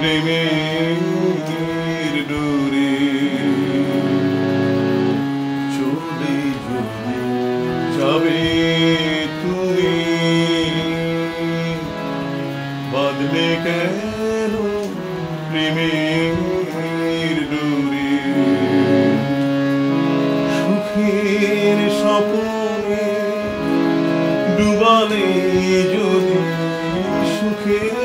প্রেমের ডোরে চলে যদি যাবে তুমি বাঁধলে কেন প্রেমের ডোরে সুখের স্বপ্নে ডুবালে যদি সুখের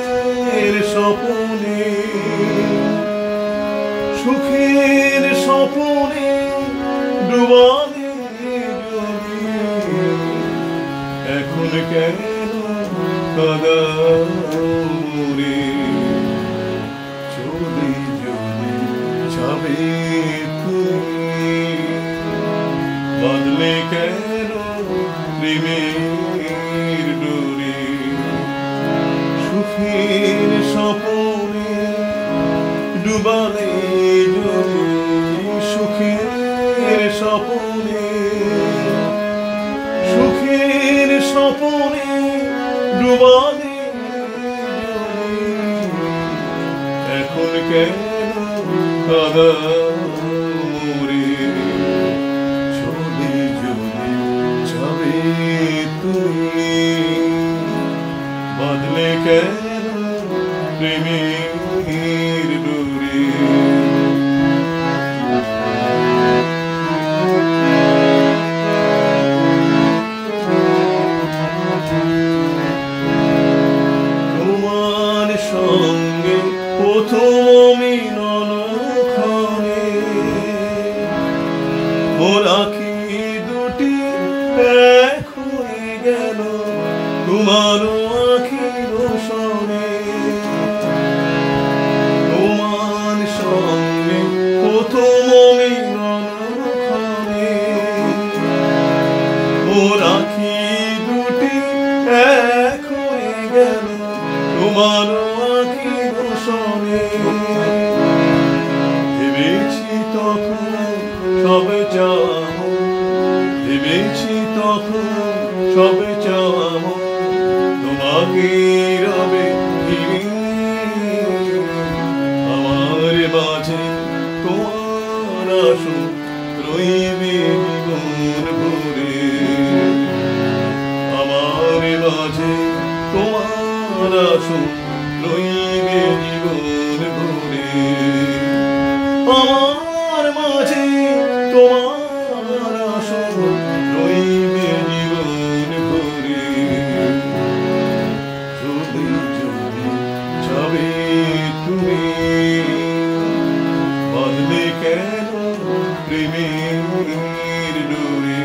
স্বপ্নে ডুবালে যদি এখন কেন কাদারে চলে যদি যাবে তুমি বাঁধলে কেন প্রেমের ডোরে সুখের স্বপ্নে ডুবালে যদি সুখের স্বপ্নে ডুবালে এখন কেন কাদারে চলে যদি যাবে তুমি বাঁধলে কেন প্রেমের ডোরে তোমার সঙ্গে প্রথম মিলন ক্ষণে মোর আঁখি দুটি এক হয়ে গেল তোমার আঁখির সনে তোমার সঙ্গে প্রথম মিলন ক্ষণে মোর আঁখি দুটি এক হয়ে গেল তোমার আঁখির সনে ভেবেছি তখন সবে চাও ভেবেছি তখন সবে চাও তোমাকে রবে আমার মাঝে তোমার আসো রইবে জীবন ভরে আমার মাঝে তোমার আসো রইবে জীবন ভরে আমার মাঝে তোমার আসো রইবে জীবন ভরে যদি যদি যাবে তুমি বাঁধলে কেন প্রেমের ডোরে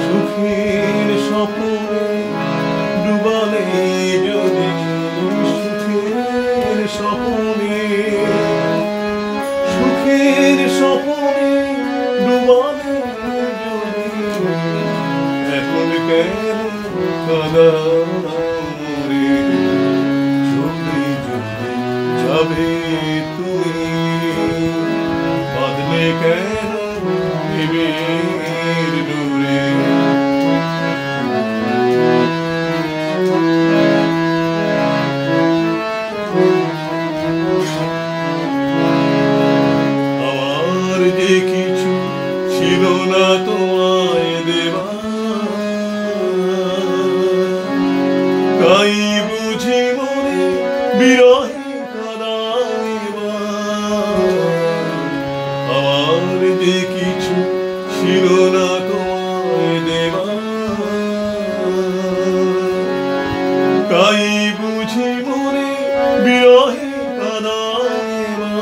সুখের স্বপ্নে ডুবালে যদি সুখের স্বপ্নে ডুবালে যদি এখন কেন কাদারে যদি যদি যাবে তুমি বাঁধলে কেন প্রেমের ডোরে আমার যে কিছু ছিল না তোমায় দেবা তাই বুঝি মনে বিরহে কাঁদাইবা আমার যে কিছু ছিল না তোমায় দেবা তাই বুঝি মনে বিরহে কাঁদাইবা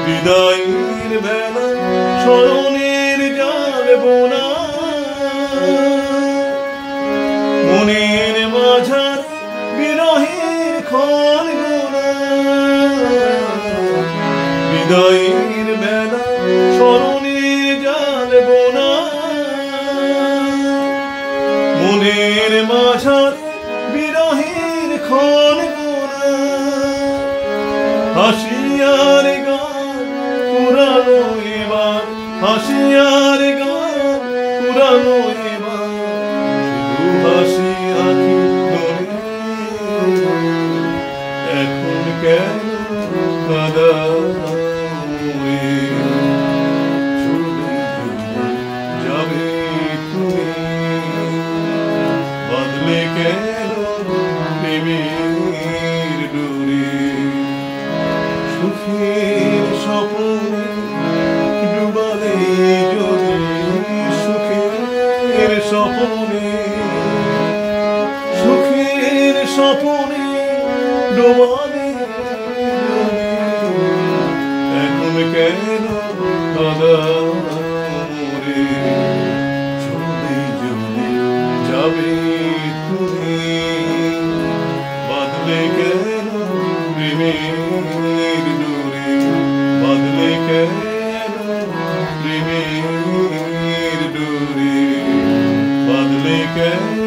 বিদায়ের বেলা স্মরণের জাল বোনা মনের মাঝার বিরহের ক্ষণ গোনা বিদায়ের বেলা স্মরণের জাল বোনা মনের মাঝার বিরহের ক্ষণ গোনা হাসিয়ার গান পুরানো এবার হাসি কেন কাঁদামরে চলে যাবে তুমি বাঁধলে কেন প্রেমের ডোরে সুখের স্বপ্নে ডুবালে যদি সুখের স্বপ্নে ডোবালে এখন কেন কাঁদামরে চলে যদি যাবে তুমি বাঁধলে কেন প্রেমের ডোরে বাঁধলে কেন প্রেমের ডোরে বাঁধলে কেন